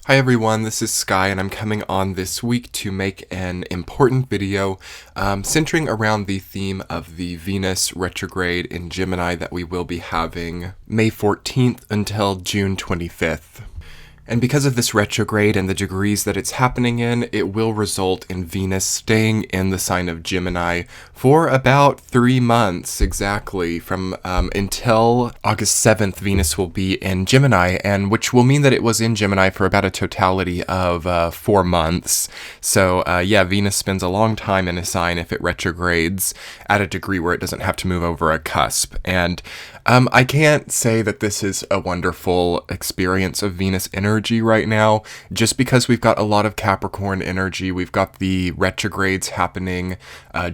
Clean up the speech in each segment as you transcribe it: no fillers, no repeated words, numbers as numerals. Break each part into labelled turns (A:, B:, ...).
A: Hi everyone, this is Sky and I'm coming on this week to make an important video centering around the theme of the Venus retrograde in Gemini that we will be having May 14th until June 25th. And because of this retrograde and the degrees that it's happening in, it will result in Venus staying in the sign of Gemini for about 3 months exactly, from until August 7th. Venus will be in Gemini, and which will mean that it was in Gemini for about a totality of 4 months. So Venus spends a long time in a sign if it retrogrades at a degree where it doesn't have to move over a cusp. And I can't say that this is a wonderful experience of Venus energy right now, just because we've got a lot of Capricorn energy. We've got the retrogrades happening,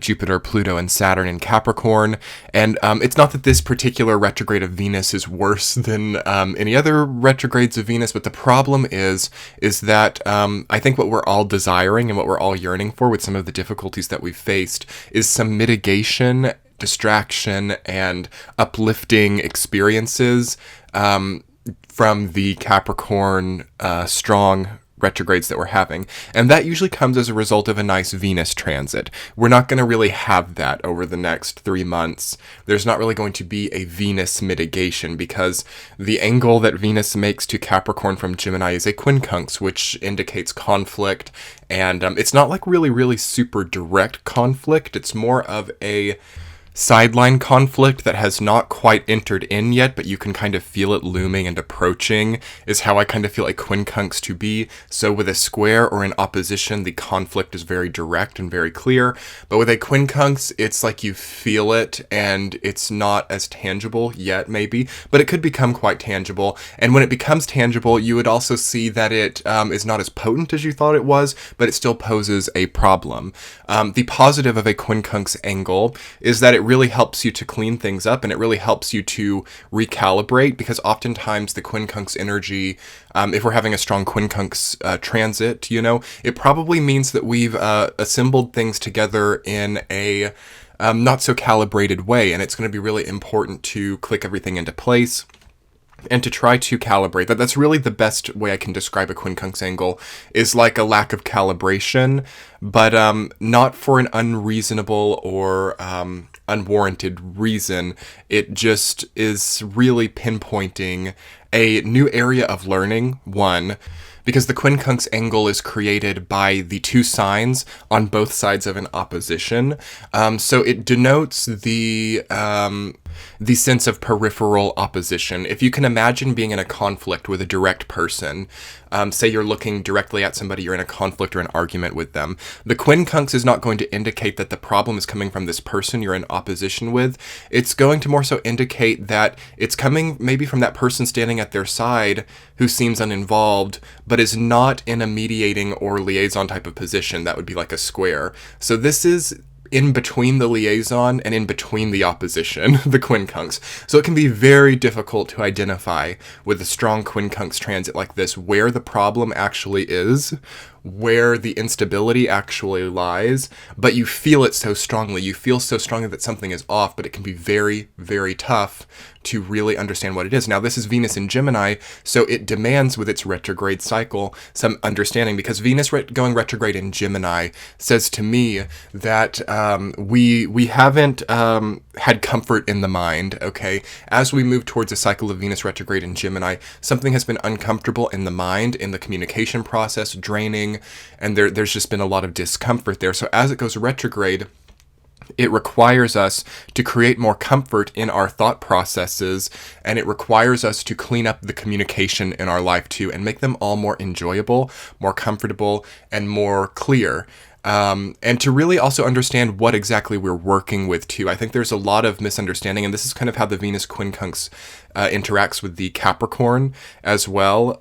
A: Jupiter, Pluto, and Saturn in Capricorn. And it's not that this particular retrograde of Venus is worse than any other retrogrades of Venus, but the problem is that I think what we're all desiring and what we're all yearning for with some of the difficulties that we've faced is some mitigation, distraction, and uplifting experiences from the Capricorn strong retrogrades that we're having. And that usually comes as a result of a nice Venus transit. We're not going to really have that over the next 3 months. There's not really going to be a Venus mitigation because the angle that Venus makes to Capricorn from Gemini is a quincunx, which indicates conflict. And it's not like really super direct conflict. It's more of a sideline conflict that has not quite entered in yet, but you can kind of feel it looming and approaching, is how I kind of feel a quincunx to be. So with a square or an opposition, the conflict is very direct and very clear, but with a quincunx, it's like you feel it and it's not as tangible yet, maybe, but it could become quite tangible. And when it becomes tangible, you would also see that it is not as potent as you thought it was, but it still poses a problem. The positive of a quincunx angle is that it really helps you to clean things up, and it really helps you to recalibrate, because oftentimes the quincunx energy, if we're having a strong quincunx transit, it probably means that we've assembled things together in a not so calibrated way, and it's going to be really important to click everything into place and to try to calibrate that. That's really the best way I can describe a quincunx angle, is like a lack of calibration, but not for an unreasonable or unwarranted reason. It just is really pinpointing a new area of learning, one, because the quincunx angle is created by the two signs on both sides of an opposition. So it denotes the sense of peripheral opposition. If you can imagine being in a conflict with a direct person, say you're looking directly at somebody, you're in a conflict or an argument with them, the quincunx is not going to indicate that the problem is coming from this person you're in opposition with. It's going to more so indicate that it's coming maybe from that person standing at their side who seems uninvolved, but is not in a mediating or liaison type of position. That would be like a square. So this is in between the liaison and in between the opposition, the quincunx. So it can be very difficult to identify with a strong quincunx transit like this where the problem actually is, where the instability actually lies, but you feel it so strongly. You feel so strongly that something is off, but it can be very tough to really understand what it is. Now, this is Venus in Gemini, so it demands with its retrograde cycle some understanding, because Venus going retrograde in Gemini says to me that we haven't had comfort in the mind, okay? As we move towards a cycle of Venus retrograde in Gemini, something has been uncomfortable in the mind, in the communication process, draining, and there's just been a lot of discomfort there. So as it goes retrograde, it requires us to create more comfort in our thought processes, and it requires us to clean up the communication in our life too, and make them all more enjoyable, more comfortable, and more clear. And to really also understand what exactly we're working with too. I think there's a lot of misunderstanding, and this is kind of how the Venus quincunx interacts with the Capricorn as well,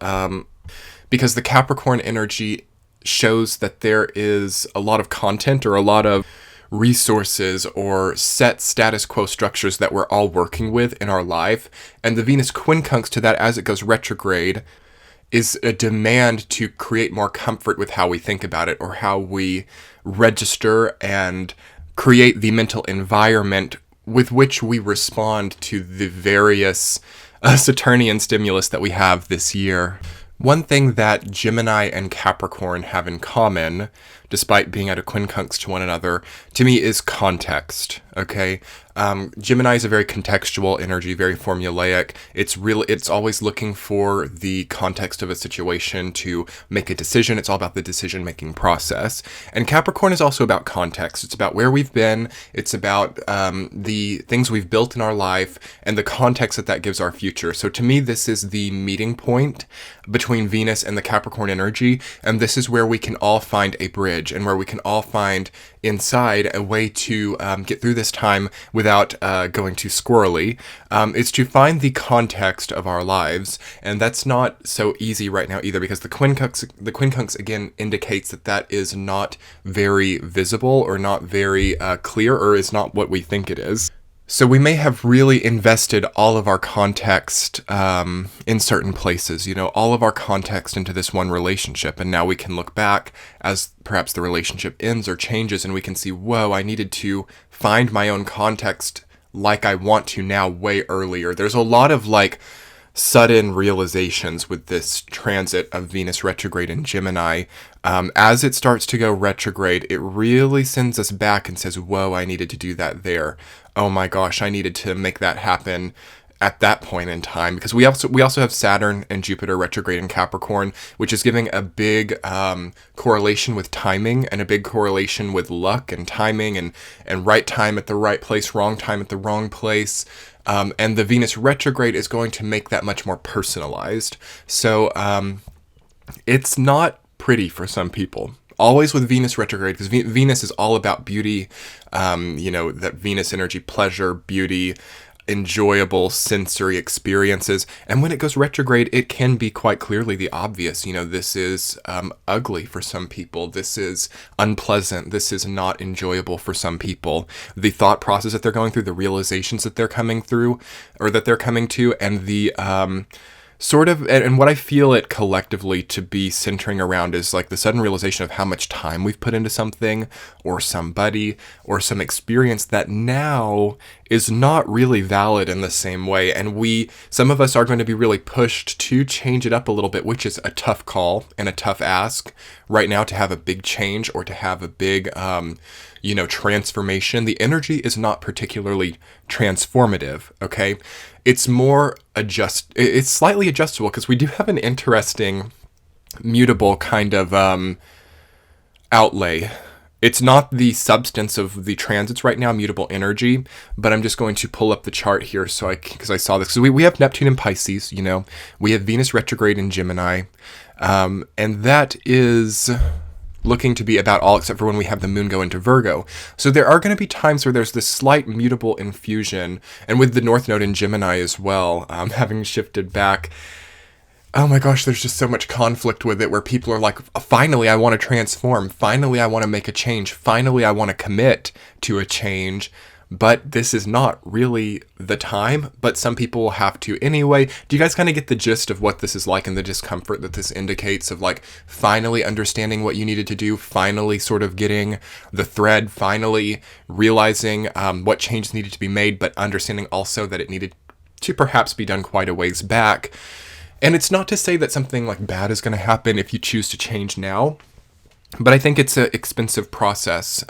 A: because the Capricorn energy shows that there is a lot of content or a lot of resources or set status quo structures that we're all working with in our life. And the Venus quincunx to that, as it goes retrograde, is a demand to create more comfort with how we think about it, or how we register and create the mental environment with which we respond to the various Saturnian stimulus that we have this year. One thing that Gemini and Capricorn have in common, despite being at a quincunx to one another, to me is context, okay? Gemini is a very contextual energy, very formulaic. It's always looking for the context of a situation to make a decision. It's all about the decision-making process. And Capricorn is also about context. It's about where we've been. It's about the things we've built in our life and the context that gives our future. So to me, this is the meeting point between Venus and the Capricorn energy. And this is where we can all find a bridge and where we can all find inside a way to get through this time without going too squirrely. It's to find the context of our lives, and that's not so easy right now either, because the quincunx again indicates that is not very visible or not very clear, or is not what we think it is. So we may have really invested all of our context in certain places, all of our context into this one relationship. And now we can look back as perhaps the relationship ends or changes, and we can see, whoa, I needed to find my own context like I want to now way earlier. There's a lot of sudden realizations with this transit of Venus retrograde in Gemini. As it starts to go retrograde, it really sends us back and says, whoa, I needed to do that there. Oh my gosh, I needed to make that happen at that point in time, because we also have Saturn and Jupiter retrograde in Capricorn, which is giving a big correlation with timing and a big correlation with luck and timing and right time at the right place, wrong time at the wrong place. And the Venus retrograde is going to make that much more personalized. So it's not pretty for some people. Always with Venus retrograde, because Venus is all about beauty, that Venus energy, pleasure, beauty, enjoyable sensory experiences. And when it goes retrograde, it can be quite clearly the obvious. This is ugly for some people. This is unpleasant. This is not enjoyable for some people. The thought process that they're going through, the realizations that they're coming through, or that they're coming to, and the and what I feel it collectively to be centering around is the sudden realization of how much time we've put into something or somebody or some experience that now is not really valid in the same way. And some of us are going to be really pushed to change it up a little bit, which is a tough call and a tough ask right now, to have a big change or to have a big, transformation. The energy is not particularly transformative, okay? It's more it's slightly adjustable, because we do have an interesting mutable kind of outlay. It's not the substance of the transits right now, mutable energy, but I'm just going to pull up the chart here because I saw this. So we have Neptune in Pisces, we have Venus retrograde in Gemini, and that is looking to be about all except for when we have the moon go into Virgo. So there are going to be times where there's this slight mutable infusion, and with the North Node in Gemini as well, having shifted back, oh my gosh, there's just so much conflict with it, where people are like, finally I want to transform, finally I want to make a change, finally I want to commit to a change. But this is not really the time, but some people will have to anyway. Do you guys kind of get the gist of what this is like and the discomfort that this indicates of finally understanding what you needed to do, finally sort of getting the thread, finally realizing what changes needed to be made, but understanding also that it needed to perhaps be done quite a ways back. And it's not to say that something bad is going to happen if you choose to change now. But I think it's an expensive process,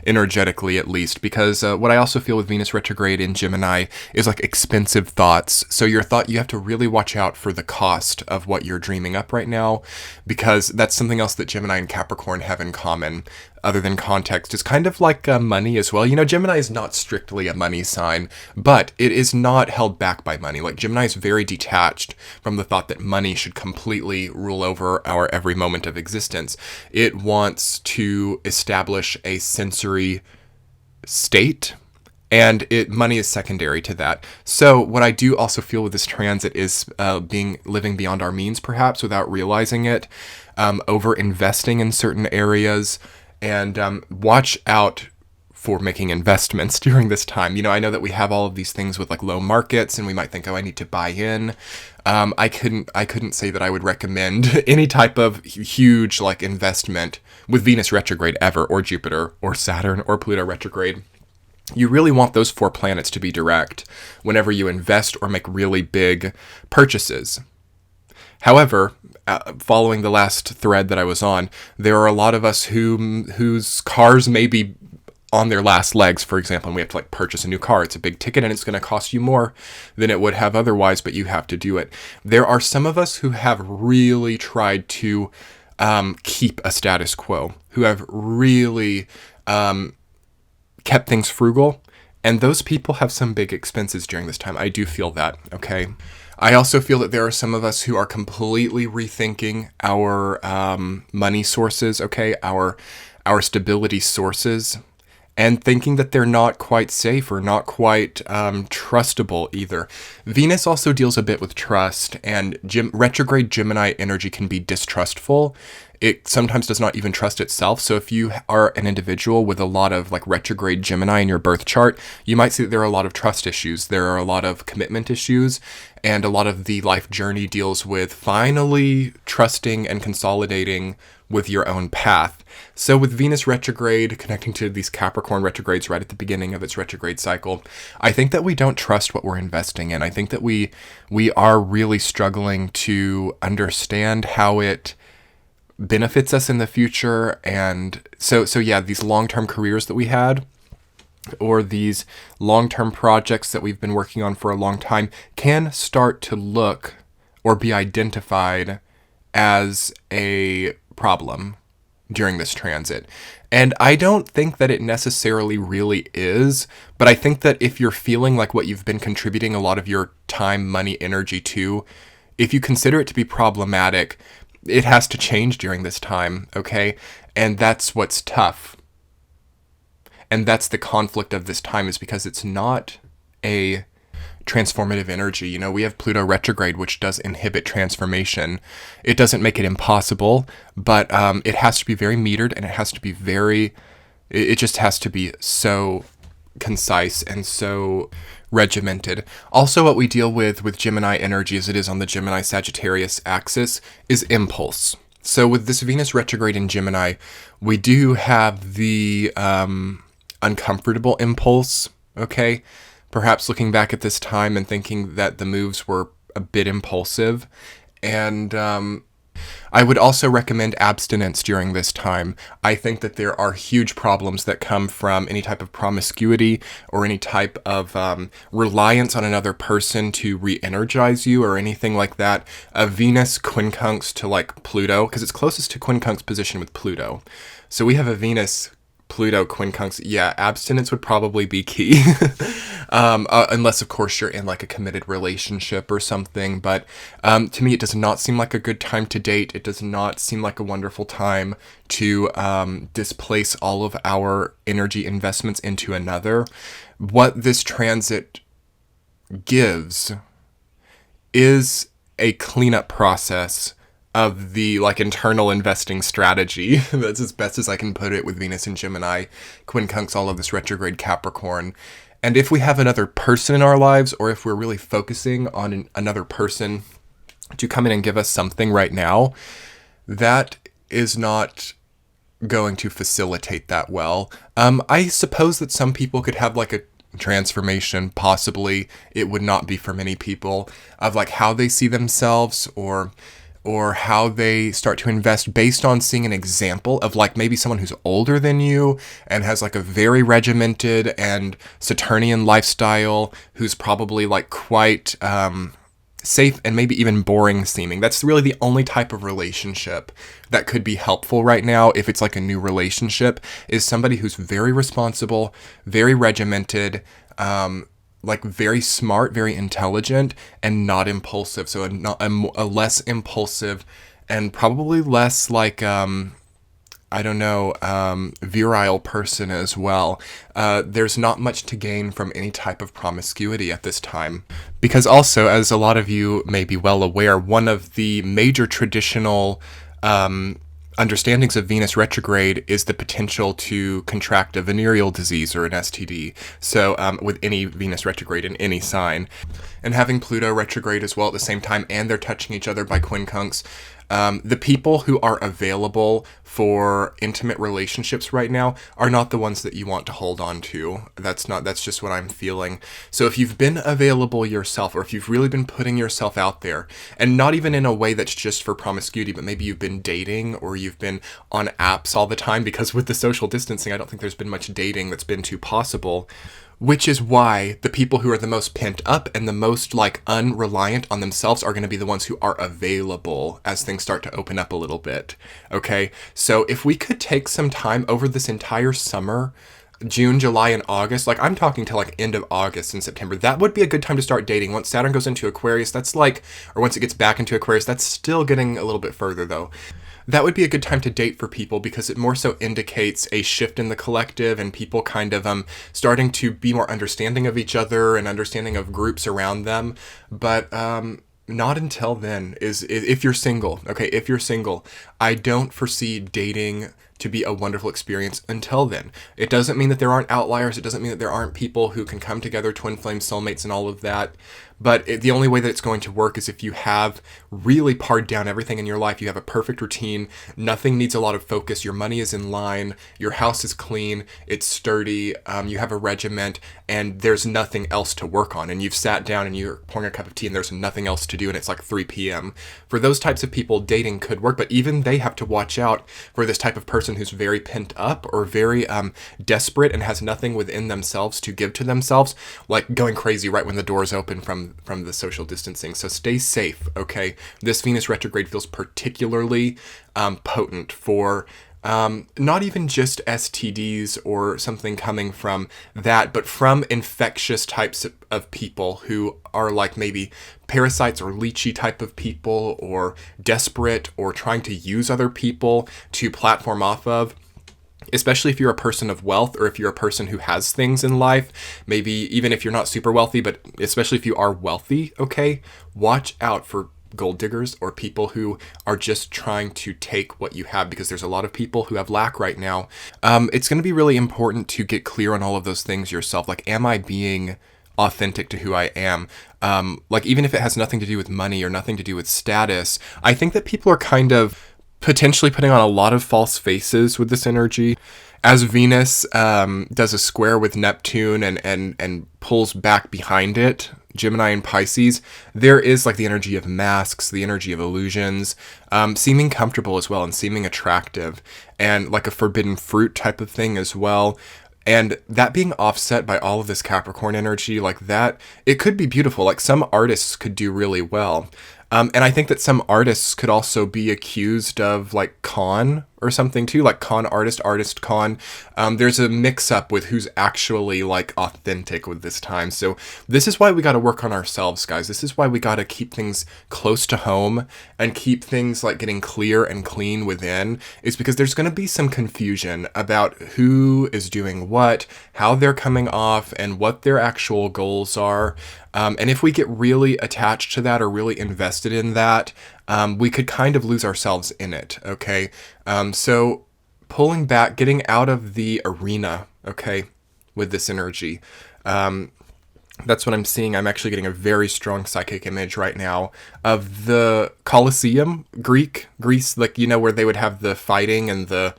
A: energetically at least, because what I also feel with Venus retrograde in Gemini is expensive thoughts. So you have to really watch out for the cost of what you're dreaming up right now, because that's something else that Gemini and Capricorn have in common, other than context. It's kind of like money as well. Gemini is not strictly a money sign, but it is not held back by money. Gemini is very detached from the thought that money should completely rule over our every moment of existence. It wants to establish a sensory state, and money is secondary to that. So what I do also feel with this transit is living beyond our means, perhaps without realizing it, over investing in certain areas, and watch out for making investments during this time. I know that we have all of these things with low markets, and we might think, oh, I need to buy in. I couldn't say that I would recommend any type of huge investment with Venus retrograde ever, or Jupiter or Saturn or Pluto retrograde. You really want those 4 planets to be direct whenever you invest or make really big purchases. However, following the last thread that I was on, there are a lot of us whose cars may be on their last legs, for example, and we have to like purchase a new car. It's a big ticket and it's going to cost you more than it would have otherwise, but you have to do it. There are some of us who have really tried to keep a status quo, who have really kept things frugal, and those people have some big expenses during this time. I do feel that, okay? I also feel that there are some of us who are completely rethinking our money sources, okay? Our stability sources, and thinking that they're not quite safe or not quite trustable either. Venus also deals a bit with trust, and retrograde Gemini energy can be distrustful. It sometimes does not even trust itself. So if you are an individual with a lot of like retrograde Gemini in your birth chart, you might see that there are a lot of trust issues. There are a lot of commitment issues, and a lot of the life journey deals with finally trusting and consolidating with your own path. So with Venus retrograde connecting to these Capricorn retrogrades right at the beginning of its retrograde cycle, I think that we don't trust what we're investing in. I think that we are really struggling to understand how it benefits us in the future. And so yeah, these long-term careers that we had, or these long-term projects that we've been working on for a long time, can start to look or be identified as a problem during this transit. And I don't think that it necessarily really is, but I think that if you're feeling like what you've been contributing a lot of your time, money, energy to, if you consider it to be problematic, it has to change during this time, okay? And that's what's tough. And that's the conflict of this time, is because it's not a transformative energy. You know, we have Pluto retrograde, which does inhibit transformation. It doesn't make it impossible, but it has to be very metered, and it has to be it just has to be so concise and so regimented. Also, what we deal with Gemini energy, as it is on the Gemini Sagittarius axis, is impulse. So with this Venus retrograde in Gemini, we do have the uncomfortable impulse, okay? Perhaps looking back at this time and thinking that the moves were a bit impulsive. And I would also recommend abstinence during this time. I think that there are huge problems that come from any type of promiscuity or any type of reliance on another person to re-energize you or anything like that. Venus quincunx to like Pluto, because it's closest to quincunx position with Pluto. So we have a Venus Pluto quincunx. Yeah, abstinence would probably be key. Unless of course you're in like a committed relationship or something. But to me, it does not seem like a good time to date. It does not seem like a wonderful time to displace all of our energy investments into another. What this transit gives is a cleanup process of the like internal investing strategy. That's as best as I can put it with Venus and Gemini, quincunx all of this retrograde Capricorn. And if we have another person in our lives, or if we're really focusing on another person to come in and give us something right now, that is not going to facilitate that well. I suppose that some people could have like a transformation, possibly. It would not be for many people, of like how they see themselves or how they start to invest based on seeing an example of like maybe someone who's older than you and has like a very regimented and Saturnian lifestyle, who's probably like quite safe and maybe even boring seeming. That's really the only type of relationship that could be helpful right now, if it's like a new relationship, is somebody who's very responsible, very regimented, like very smart, very intelligent, and not impulsive. So a less impulsive and probably less like, virile person as well. There's not much to gain from any type of promiscuity at this time. Because also, as a lot of you may be well aware, one of the major traditional understandings of Venus retrograde is the potential to contract a venereal disease or an STD. So with any Venus retrograde in any sign. And having Pluto retrograde as well at the same time, and they're touching each other by quincunx, The people who are available for intimate relationships right now are not the ones that you want to hold on to. That's just what I'm feeling. So if you've been available yourself, or if you've really been putting yourself out there, and not even in a way that's just for promiscuity, but maybe you've been dating, or you've been on apps all the time, because with the social distancing, I don't think there's been much dating that's been too possible. Which is why the people who are the most pent up and the most like unreliant on themselves are going to be the ones who are available as things start to open up a little bit. Okay, so if we could take some time over this entire summer, June, July, and August, like I'm talking to like end of August and September, that would be a good time to start dating. Once Saturn goes into Aquarius, that's like, or once it gets back into Aquarius, that's still getting a little bit further though. That would be a good time to date for people, because it more so indicates a shift in the collective and people kind of starting to be more understanding of each other and understanding of groups around them. But not until then, is if you're single. Okay, if you're single, I don't foresee dating to be a wonderful experience until then. It doesn't mean that there aren't outliers. It doesn't mean that there aren't people who can come together, twin flame soulmates and all of that. But the only way that it's going to work is if you have really pared down everything in your life. You have a perfect routine. Nothing needs a lot of focus. Your money is in line. Your house is clean. It's sturdy. You have a regiment, and there's nothing else to work on. And you've sat down and you're pouring a cup of tea and there's nothing else to do, and it's like 3 p.m. For those types of people, dating could work, but even they have to watch out for this type of person who's very pent up or very desperate and has nothing within themselves to give to themselves, like going crazy right when the doors open from the social distancing. So stay safe, okay? This Venus retrograde feels particularly potent for not even just STDs or something coming from that, but from infectious types of people who are like maybe parasites or leechy type of people, or desperate, or trying to use other people to platform off of. Especially if you're a person of wealth, or if you're a person who has things in life, maybe even if you're not super wealthy, but especially if you are wealthy, okay, watch out for gold diggers or people who are just trying to take what you have, because there's a lot of people who have lack right now. It's going to be really important to get clear on all of those things yourself. Like, am I being authentic to who I am? Like, even if it has nothing to do with money or nothing to do with status, I think that people are kind of potentially putting on a lot of false faces with this energy. As Venus does a square with Neptune and pulls back behind it, Gemini and Pisces, there is like the energy of masks, the energy of illusions, seeming comfortable as well, and seeming attractive, and like a forbidden fruit type of thing as well. And that being offset by all of this Capricorn energy, like that, it could be beautiful. Like, some artists could do really well. And I think that some artists could also be accused of like con or something too, like con artist, artist con. There's a mix up with who's actually like authentic with this time. So this is why we got to work on ourselves, guys. This is why we got to keep things close to home and keep things like getting clear and clean within, is because there's going to be some confusion about who is doing what, how they're coming off, and what their actual goals are. And if we get really attached to that or really invested in that, we could kind of lose ourselves in it, okay? So pulling back, getting out of the arena, okay, with this energy. That's what I'm seeing. I'm actually getting a very strong psychic image right now of the Colosseum, Greece, like, you know, where they would have the fighting and the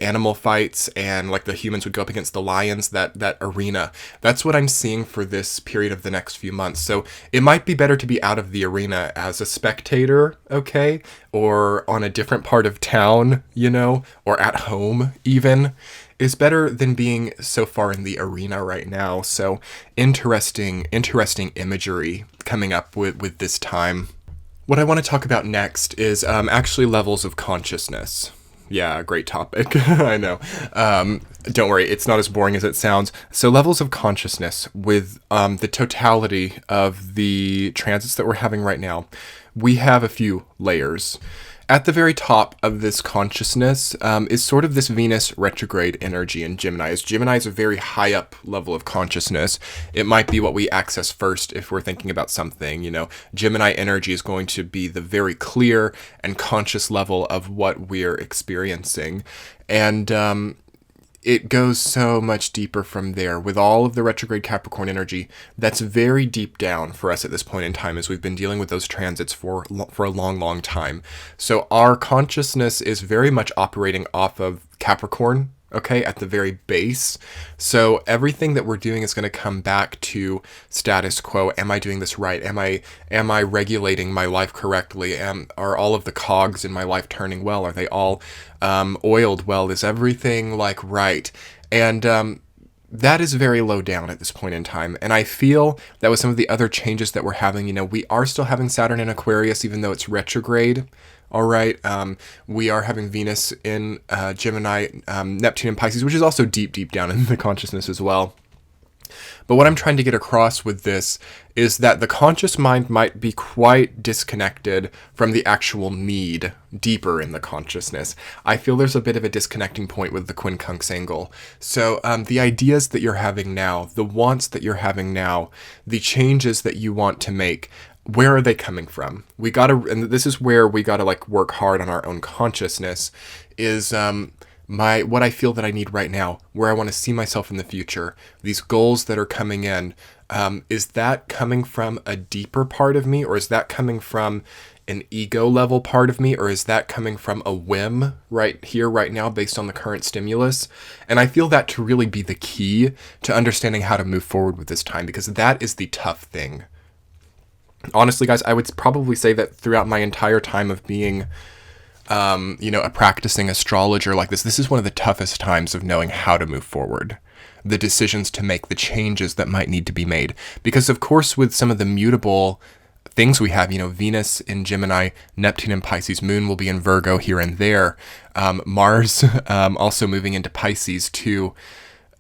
A: animal fights, and like the humans would go up against the lions, that arena. That's what I'm seeing for this period of the next few months. So it might be better to be out of the arena as a spectator, okay? Or on a different part of town, you know, or at home even, is better than being so far in the arena right now. So interesting imagery coming up with this time. What I want to talk about next is actually levels of consciousness. Yeah, great topic. I know. Don't worry, it's not as boring as it sounds. So levels of consciousness with the totality of the transits that we're having right now. We have a few layers. At the very top of this consciousness is sort of this Venus retrograde energy in Gemini. As Gemini is a very high up level of consciousness, it might be what we access first if we're thinking about something. You know, Gemini energy is going to be the very clear and conscious level of what we're experiencing. And it goes so much deeper from there with all of the retrograde Capricorn energy. That's very deep down for us at this point in time, as we've been dealing with those transits for a long time. So our consciousness is very much operating off of Capricorn, okay, at the very base. So everything that we're doing is going to come back to status quo. Am I doing this right? Am I regulating my life correctly? Are all of the cogs in my life turning well? Are they all oiled well? Is everything like right? And that is very low down at this point in time. And I feel that with some of the other changes that we're having, we are still having Saturn in Aquarius, even though it's retrograde. All right. We are having Venus in Gemini, Neptune in Pisces, which is also deep down in the consciousness as well. But what I'm trying to get across with this is that the conscious mind might be quite disconnected from the actual need deeper in the consciousness. I feel there's a bit of a disconnecting point with the quincunx angle. So the ideas that you're having now, the wants that you're having now, the changes that you want to make, where are they coming from? And this is where we gotta like work hard on our own consciousness, is what I feel that I need right now, where I want to see myself in the future, these goals that are coming in. Is that coming from a deeper part of me, or is that coming from an ego level part of me, or is that coming from a whim right here, right now, based on the current stimulus? And I feel that to really be the key to understanding how to move forward with this time, because that is the tough thing. Honestly, guys, I would probably say that throughout my entire time of being a practicing astrologer like this is one of the toughest times of knowing how to move forward, the decisions to make, the changes that might need to be made. Because of course, with some of the mutable things we have, Venus in Gemini, Neptune in Pisces, Moon will be in Virgo here and there, Mars also moving into Pisces too,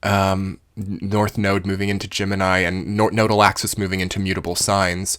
A: North Node moving into Gemini, and nodal axis moving into mutable signs.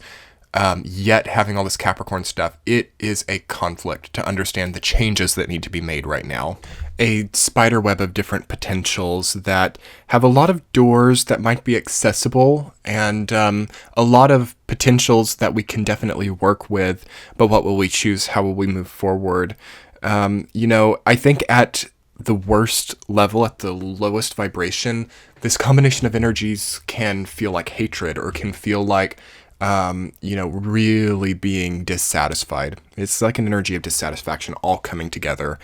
A: Yet having all this Capricorn stuff, it is a conflict to understand the changes that need to be made right now. A spider web of different potentials that have a lot of doors that might be accessible, and a lot of potentials that we can definitely work with, but what will we choose? How will we move forward? I think at the worst level, at the lowest vibration, this combination of energies can feel like hatred, or can feel like really being dissatisfied. It's like an energy of dissatisfaction all coming together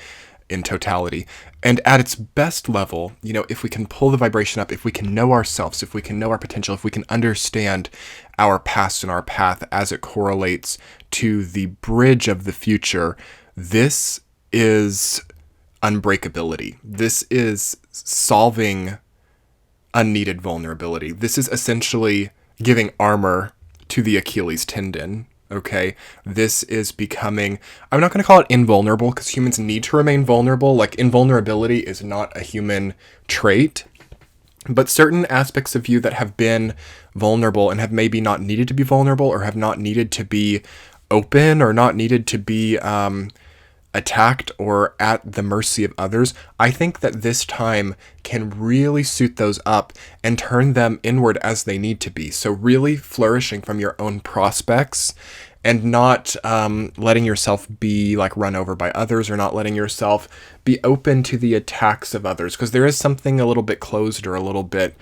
A: in totality. And at its best level, if we can pull the vibration up, if we can know ourselves, if we can know our potential, if we can understand our past and our path as it correlates to the bridge of the future, this is unbreakability. This is solving unneeded vulnerability. This is essentially giving armor to the Achilles tendon, okay? This is becoming, I'm not going to call it invulnerable, because humans need to remain vulnerable. Like, invulnerability is not a human trait, but certain aspects of you that have been vulnerable and have maybe not needed to be vulnerable, or have not needed to be open, or not needed to be attacked or at the mercy of others, I think that this time can really suit those up and turn them inward as they need to be. So really flourishing from your own prospects, and not letting yourself be like run over by others, or not letting yourself be open to the attacks of others, because there is something a little bit closed, or a little bit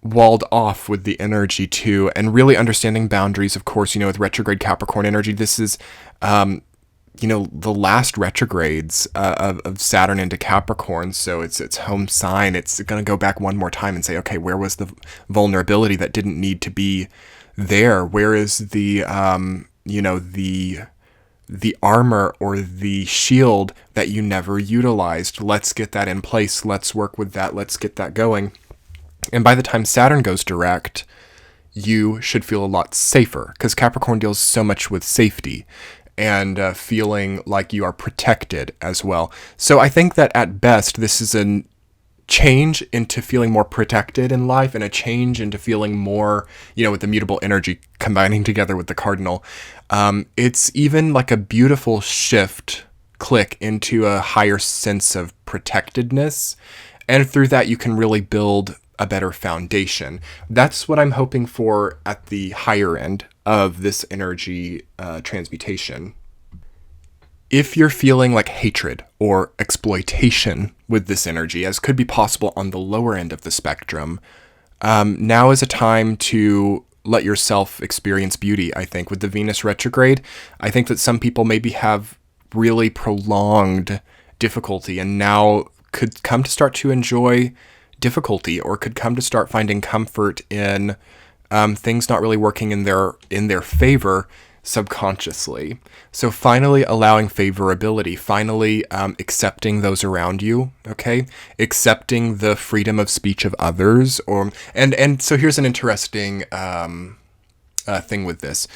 A: walled off with the energy too. And really understanding boundaries, of course, with retrograde Capricorn energy, this is the last retrogrades of Saturn into Capricorn, so it's home sign. It's going to go back one more time and say, okay, where was the vulnerability that didn't need to be there? Where is the armor or the shield that you never utilized? Let's get that in place. Let's work with that. Let's get that going. And by the time Saturn goes direct, you should feel a lot safer, because Capricorn deals so much with safety and feeling like you are protected as well. So I think that at best, this is a change into feeling more protected in life, and a change into feeling more, with the mutable energy combining together with the cardinal. It's even like a beautiful click into a higher sense of protectedness. And through that, you can really build a better foundation. That's what I'm hoping for at the higher end of this energy transmutation. if you're feeling like hatred or exploitation with this energy, as could be possible on the lower end of the spectrum, now is a time to let yourself experience beauty, I think. With the Venus retrograde, I think that some people maybe have really prolonged difficulty and now could come to start to enjoy difficulty, or could come to start finding comfort in things not really working in their favor subconsciously. So finally allowing favorability, finally accepting those around you, okay? Accepting the freedom of speech of others, and so here's an interesting thing with this.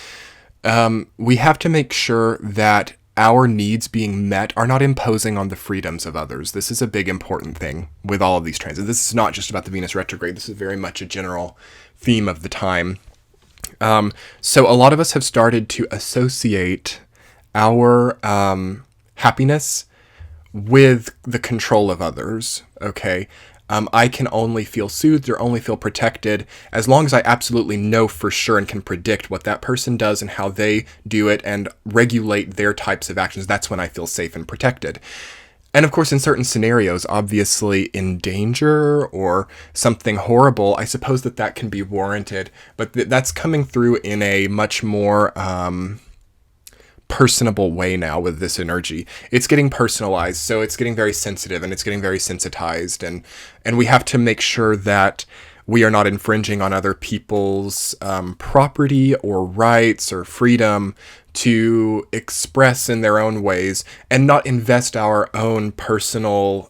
A: We have to make sure that our needs being met are not imposing on the freedoms of others. This is a big important thing with all of these transits. This is not just about the Venus retrograde. This is very much a general theme of the time. So a lot of us have started to associate our happiness with the control of others, okay? I can only feel soothed or only feel protected as long as I absolutely know for sure and can predict what that person does and how they do it and regulate their types of actions. That's when I feel safe and protected. And of course, in certain scenarios, obviously in danger or something horrible, I suppose that can be warranted. But that's coming through in a much more personable way now with this energy. It's getting personalized, so it's getting very sensitive and it's getting very sensitized, and we have to make sure that we are not infringing on other people's property or rights or freedom to express in their own ways, and not invest our own personal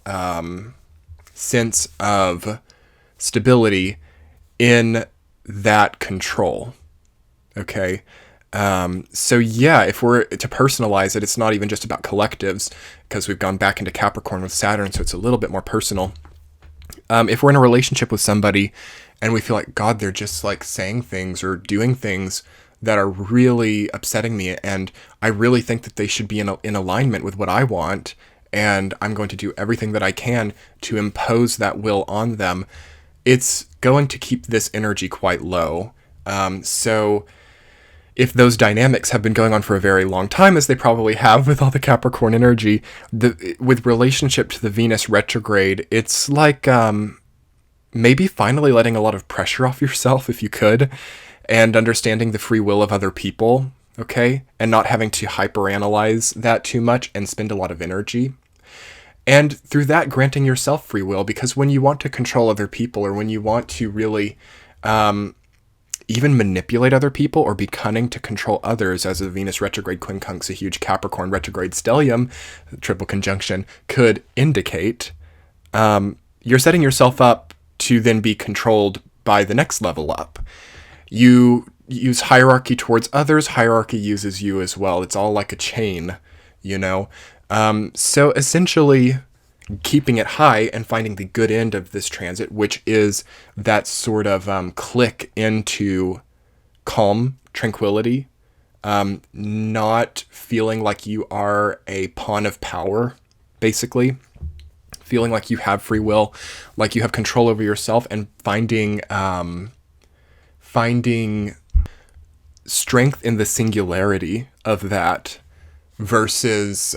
A: sense of stability in that control. Okay? So yeah, if we're to personalize it, it's not even just about collectives, because we've gone back into Capricorn with Saturn, so it's a little bit more personal. If we're in a relationship with somebody and we feel like, God, they're just like saying things or doing things that are really upsetting me, and I really think that they should be in alignment with what I want, and I'm going to do everything that I can to impose that will on them, it's going to keep this energy quite low. So if those dynamics have been going on for a very long time, as they probably have with all the Capricorn energy, with relationship to the Venus retrograde, it's like maybe finally letting a lot of pressure off yourself, if you could, and understanding the free will of other people, okay? And not having to hyperanalyze that too much and spend a lot of energy. And through that, granting yourself free will, because when you want to control other people, or when you want to really even manipulate other people or be cunning to control others, as a Venus retrograde quincunx, a huge Capricorn retrograde stellium, triple conjunction, could indicate, you're setting yourself up to then be controlled by the next level up. You use hierarchy towards others, hierarchy uses you as well. It's all like a chain, you know? So essentially, keeping it high and finding the good end of this transit, which is that sort of click into calm, tranquility, not feeling like you are a pawn of power, basically, feeling like you have free will, like you have control over yourself, and finding strength in the singularity of that versus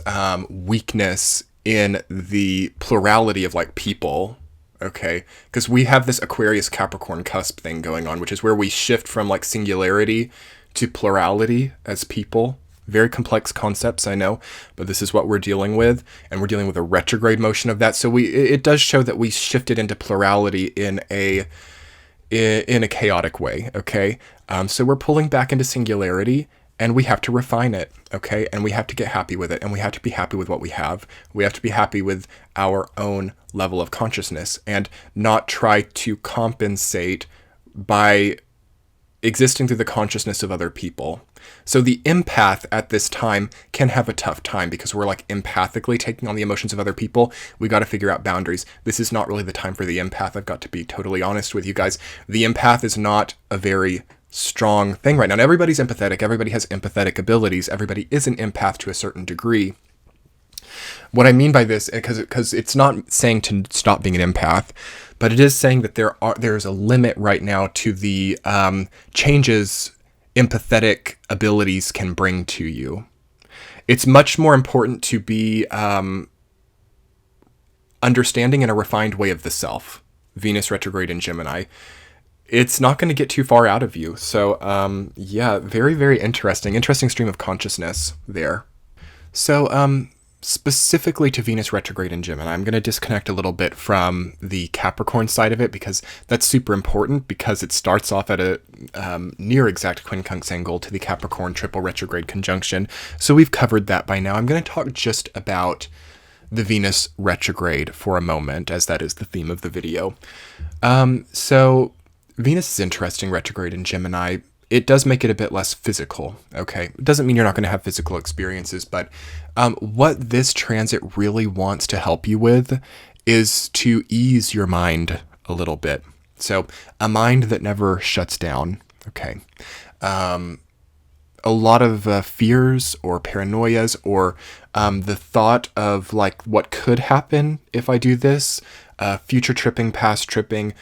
A: weakness in the plurality of like people, okay? Because we have this Aquarius Capricorn cusp thing going on, which is where we shift from like singularity to plurality as people. Very complex concepts, I know, but this is what we're dealing with, and we're dealing with a retrograde motion of that. So it does show that we shifted into plurality in a chaotic way, okay? So we're pulling back into singularity, and we have to refine it, okay? And we have to get happy with it, and we have to be happy with what we have. We have to be happy with our own level of consciousness and not try to compensate by existing through the consciousness of other people. So the empath at this time can have a tough time because we're like empathically taking on the emotions of other people. We got to figure out boundaries. This is not really the time for the empath. I've got to be totally honest with you guys. The empath is not a very strong thing right now. And everybody's empathetic. Everybody has empathetic abilities. Everybody is an empath to a certain degree. What I mean by this, because it's not saying to stop being an empath, but it is saying that there's a limit right now to the changes empathetic abilities can bring to you. It's much more important to be understanding in a refined way of the self. Venus retrograde in Gemini. It's not going to get too far out of you. So, yeah, very, very interesting stream of consciousness there. So, specifically to Venus retrograde in Gemini, I'm going to disconnect a little bit from the Capricorn side of it because that's super important because it starts off at a near exact quincunx angle to the Capricorn triple retrograde conjunction. So we've covered that by now. I'm going to talk just about the Venus retrograde for a moment, as that is the theme of the video. So Venus is interesting retrograde in Gemini. It does make it a bit less physical, okay? It doesn't mean you're not going to have physical experiences, but what this transit really wants to help you with is to ease your mind a little bit. So a mind that never shuts down, okay? A lot of fears or paranoias or the thought of like what could happen if I do this, future tripping, past tripping,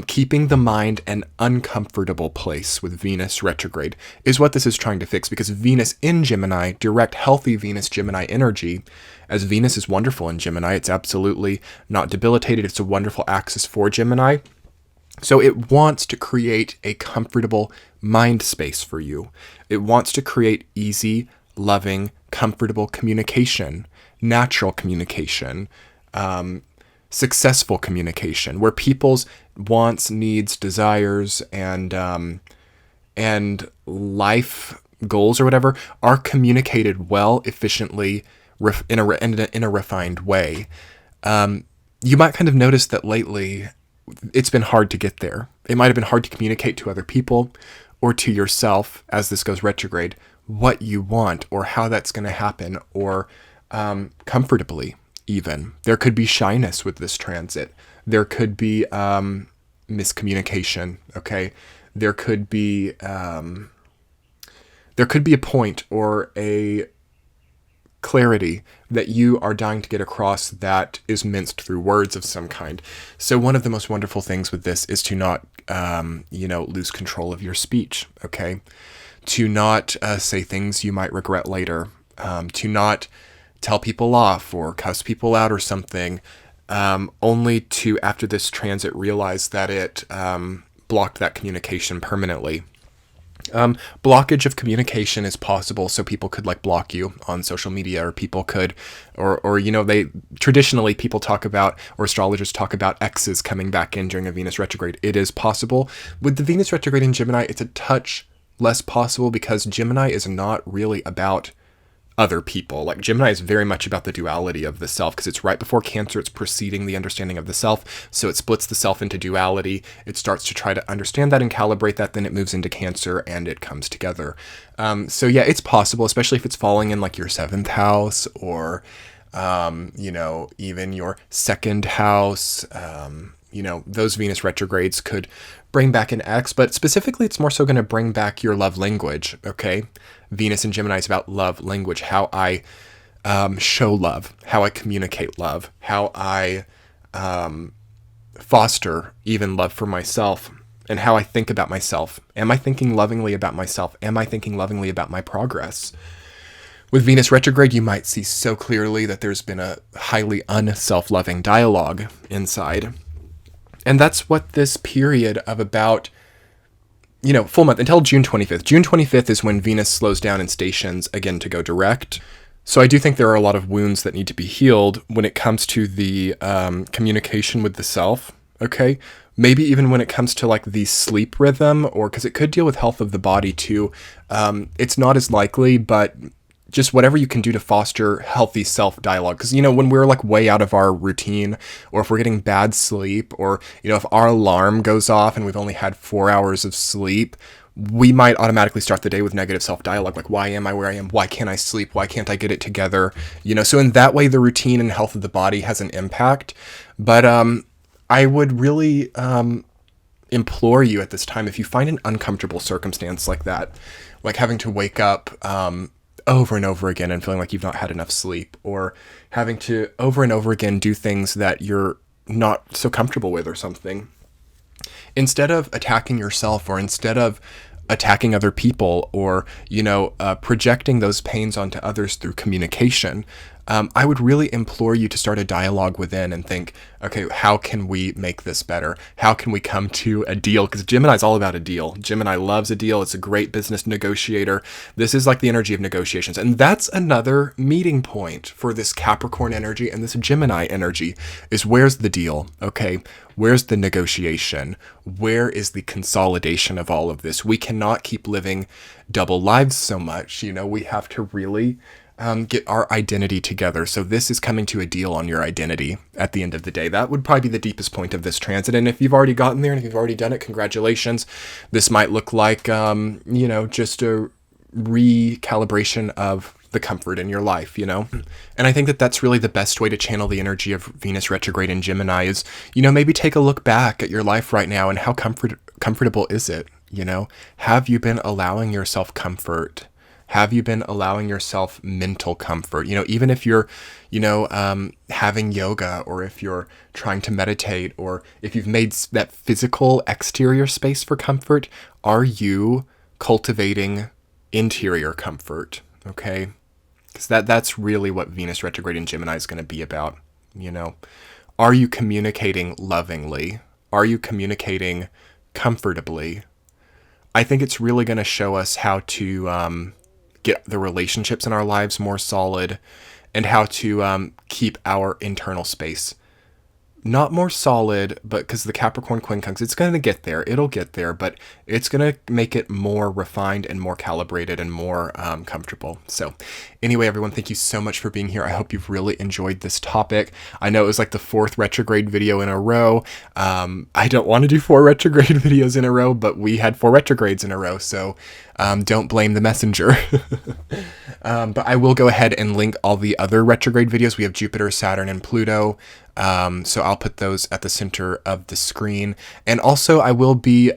A: keeping the mind an uncomfortable place with Venus retrograde is what this is trying to fix, because Venus in Gemini, direct healthy Venus Gemini energy, as Venus is wonderful in Gemini, it's absolutely not debilitated. It's a wonderful axis for Gemini. So it wants to create a comfortable mind space for you. It wants to create easy, loving, comfortable communication, natural communication, successful communication, where people's wants, needs, desires, and life goals or whatever are communicated well, efficiently, in a refined way. You might kind of notice that lately it's been hard to get there. It might have been hard to communicate to other people or to yourself as this goes retrograde what you want or how that's going to happen, or comfortably even. There could be shyness with this transit. There could be miscommunication, okay? There could be a point or a clarity that you are dying to get across that is minced through words of some kind. So one of the most wonderful things with this is to not, lose control of your speech, okay? To not say things you might regret later, to not tell people off or cuss people out or something, only to, after this transit, realize that it blocked that communication permanently. Blockage of communication is possible, so people could like block you on social media, or people could, or they traditionally people talk about, or astrologers talk about exes coming back in during a Venus retrograde. It is possible. With the Venus retrograde in Gemini, it's a touch less possible because Gemini is not really about other people. Like Gemini is very much about the duality of the self, because it's right before Cancer. It's preceding the understanding of the self. So it splits the self into duality. It starts to try to understand that and calibrate that. Then it moves into Cancer and it comes together. So yeah, it's possible, especially if it's falling in like your 7th house or, even your 2nd house. Those Venus retrogrades could bring back an ex, but specifically it's more so going to bring back your love language, okay? Venus in Gemini is about love language, how I show love, how I communicate love, how I foster even love for myself, and how I think about myself. Am I thinking lovingly about myself? Am I thinking lovingly about my progress? With Venus retrograde, you might see so clearly that there's been a highly unself-loving dialogue inside. And that's what this period of about, full month until June 25th. June 25th is when Venus slows down and stations again to go direct. So I do think there are a lot of wounds that need to be healed when it comes to the communication with the self, okay? Maybe even when it comes to like the sleep rhythm, or because it could deal with health of the body too. It's not as likely, but just whatever you can do to foster healthy self-dialogue. Because, when we're like way out of our routine, or if we're getting bad sleep, or, if our alarm goes off and we've only had 4 hours of sleep, we might automatically start the day with negative self-dialogue. Like, why am I where I am? Why can't I sleep? Why can't I get it together? So in that way, the routine and health of the body has an impact. But I would really implore you at this time, if you find an uncomfortable circumstance like that, like having to wake up over and over again and feeling like you've not had enough sleep, or having to over and over again do things that you're not so comfortable with or something, instead of attacking yourself, or instead of attacking other people or, projecting those pains onto others through communication, I would really implore you to start a dialogue within and think, okay, how can we make this better? How can we come to a deal? Because Gemini's all about a deal. Gemini loves a deal. It's a great business negotiator. This is like the energy of negotiations. And that's another meeting point for this Capricorn energy and this Gemini energy is where's the deal? Okay, where's the negotiation? Where is the consolidation of all of this? We cannot keep living double lives so much. We have to really get our identity together. So this is coming to a deal on your identity at the end of the day. That would probably be the deepest point of this transit. And if you've already gotten there and if you've already done it, congratulations. This might look like, just a recalibration of the comfort in your life, And I think that that's really the best way to channel the energy of Venus retrograde in Gemini is, maybe take a look back at your life right now and how comfortable is it? Have you been allowing yourself comfort? Have you been allowing yourself mental comfort? Even if you're, having yoga or if you're trying to meditate or if you've made that physical exterior space for comfort, are you cultivating interior comfort? Okay. Because that's really what Venus retrograde in Gemini is going to be about. Are you communicating lovingly? Are you communicating comfortably? I think it's really going to show us how to, get the relationships in our lives more solid and how to keep our internal space not more solid, but because the Capricorn quincunx, it's going to get there. It'll get there, but it's going to make it more refined and more calibrated and more comfortable. So anyway, everyone, thank you so much for being here. I hope you've really enjoyed this topic. I know it was like the 4th retrograde video in a row. I don't want to do 4 retrograde videos in a row, but we had 4 retrogrades in a row. So don't blame the messenger. But I will go ahead and link all the other retrograde videos. We have Jupiter, Saturn, and Pluto. So I'll put those at the center of the screen. And also I will be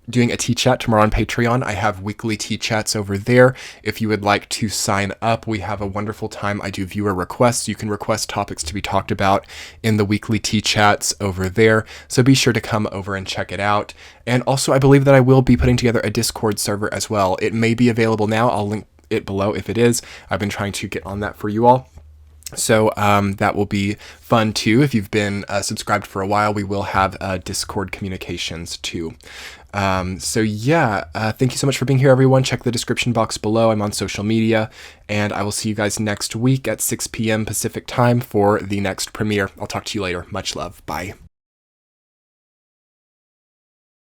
A: doing a tea chat tomorrow on Patreon. I have weekly tea chats over there. If you would like to sign up, we have a wonderful time. I do viewer requests. You can request topics to be talked about in the weekly tea chats over there. So be sure to come over and check it out. And also I believe that I will be putting together a Discord server as well. It may be available now. I'll link it below if it is. I've been trying to get on that for you all. So that will be fun too. If you've been subscribed for a while, we will have Discord communications too. So yeah, thank you so much for being here, everyone. Check the description box below. I'm on social media, and I will see you guys next week at 6 p.m. Pacific time for the next premiere. I'll talk to you later. Much love. Bye.